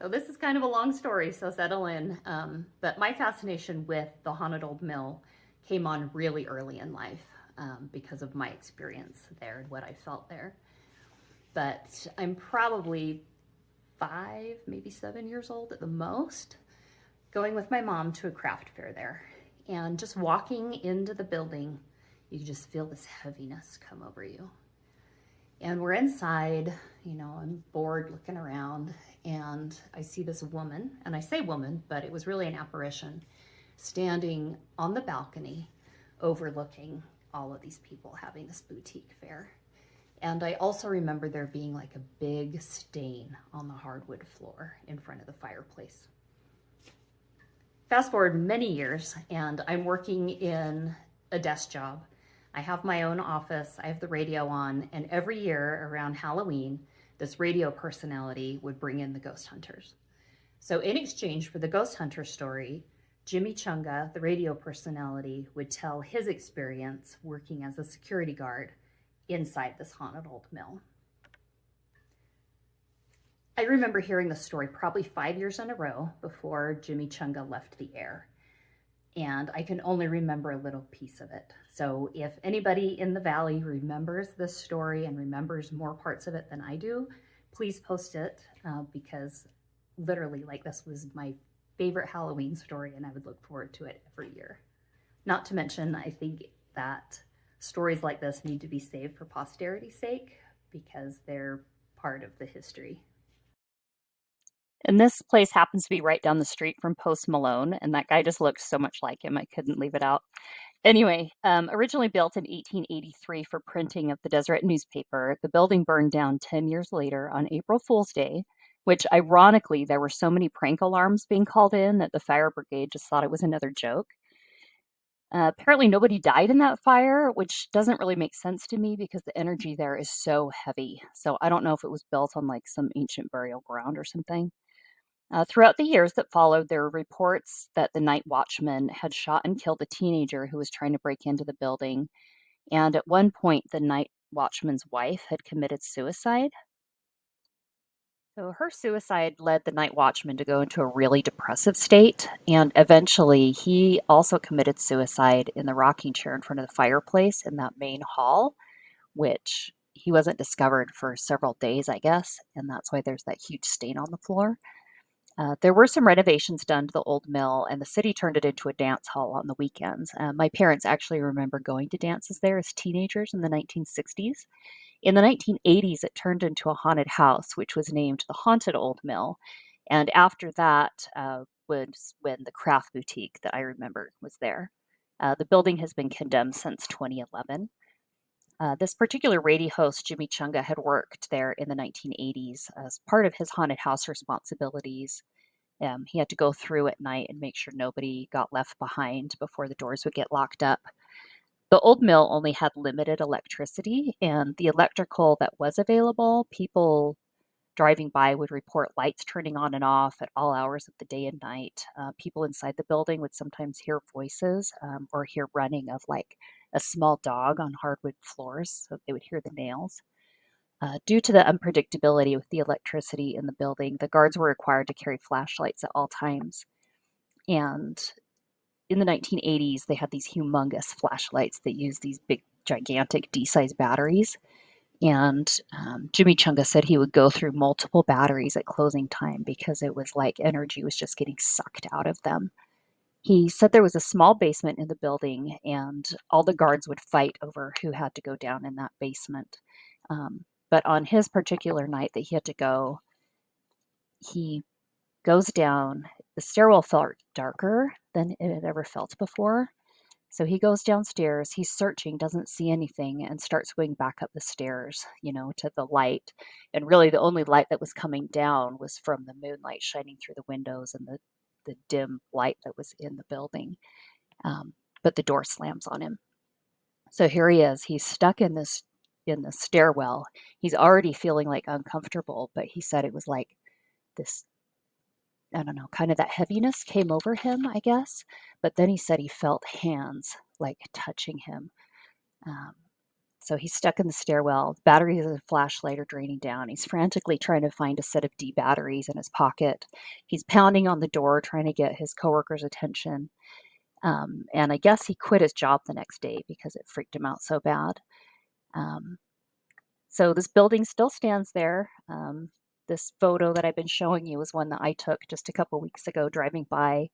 So this is kind of a long story, so settle in. But my fascination with the Haunted Old Mill came on really early in life because of my experience there and what I felt there. But I'm probably 5, maybe 7 years old at the most, going with my mom to a craft fair there. And just walking into the building, you just feel this heaviness come over you. And we're inside, I'm bored looking around, and I see this woman, and I say woman, but it was really an apparition, standing on the balcony overlooking all of these people having this boutique fair. And I also remember there being like a big stain on the hardwood floor in front of the fireplace. Fast forward many years, and I'm working in a desk job. I have my own office, I have the radio on, and every year around Halloween, this radio personality would bring in the ghost hunters. So, in exchange for the ghost hunter story, Jimmy Chunga, the radio personality, would tell his experience working as a security guard inside this haunted old mill. I remember hearing the story probably 5 years in a row before Jimmy Chunga left the air. And I can only remember a little piece of it. So if anybody in the valley remembers this story and remembers more parts of it than I do, please post it because literally, like, this was my favorite Halloween story, and I would look forward to it every year. Not to mention, I think that stories like this need to be saved for posterity's sake because they're part of the history. And this place happens to be right down the street from Post Malone, and that guy just looked so much like him, I couldn't leave it out. Anyway, originally built in 1883 for printing of the Deseret newspaper, the building burned down 10 years later on April Fool's Day, which ironically, there were so many prank alarms being called in that the fire brigade just thought it was another joke. Apparently, nobody died in that fire, which doesn't really make sense to me because the energy there is so heavy. So I don't know if it was built on like some ancient burial ground or something. Throughout the years that followed, there were reports that the night watchman had shot and killed a teenager who was trying to break into the building. And at one point, the night watchman's wife had committed suicide. So her suicide led the night watchman to go into a really depressive state. And eventually, he also committed suicide in the rocking chair in front of the fireplace in that main hall, which he wasn't discovered for several days, I guess. And that's why there's that huge stain on the floor. There were some renovations done to the old mill, and the city turned it into a dance hall on the weekends. My parents actually remember going to dances there as teenagers in the 1960s. In the 1980s, it turned into a haunted house, which was named the Haunted Old Mill. And after that was when the craft boutique that I remember was there. The building has been condemned since 2011. This particular radio host, Jimmy Chunga, had worked there in the 1980s as part of his haunted house responsibilities. He had to go through at night and make sure nobody got left behind before the doors would get locked up. The old mill only had limited electricity, and the electrical that was available, people driving by would report lights turning on and off at all hours of the day and night. People inside the building would sometimes hear voices or hear running of like a small dog on hardwood floors, so they would hear the nails. Due to the unpredictability with the electricity in the building, the guards were required to carry flashlights at all times. And in the 1980s, they had these humongous flashlights that used these big, gigantic D-sized batteries. And Jimmy Chunga said he would go through multiple batteries at closing time because it was like energy was just getting sucked out of them. He said there was a small basement in the building, and all the guards would fight over who had to go down in that basement. But on his particular night that he had to go, he goes down. The stairwell felt darker than it had ever felt before. So he goes downstairs, he's searching, doesn't see anything, and starts going back up the stairs, to the light. And really, the only light that was coming down was from the moonlight shining through the windows and the dim light that was in the building. But the door slams on him. So here he is. He's stuck in the stairwell. He's already feeling like uncomfortable, but he said it was like this, I don't know, kind of that heaviness came over him, I guess. But then he said he felt hands like touching him. Um, So he's stuck in the stairwell. The batteries of the flashlight are draining down. He's frantically trying to find a set of D batteries in his pocket. He's pounding on the door, trying to get his coworker's attention. And I guess he quit his job the next day because it freaked him out so bad. Um, so this building still stands there. This photo that I've been showing you was one that I took just a couple weeks ago driving by.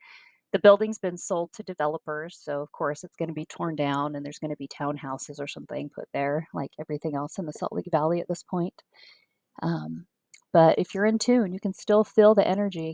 The building's been sold to developers, so of course it's going to be torn down and there's going to be townhouses or something put there, like everything else in the Salt Lake Valley at this point. Um, but if you're in tune, you can still feel the energy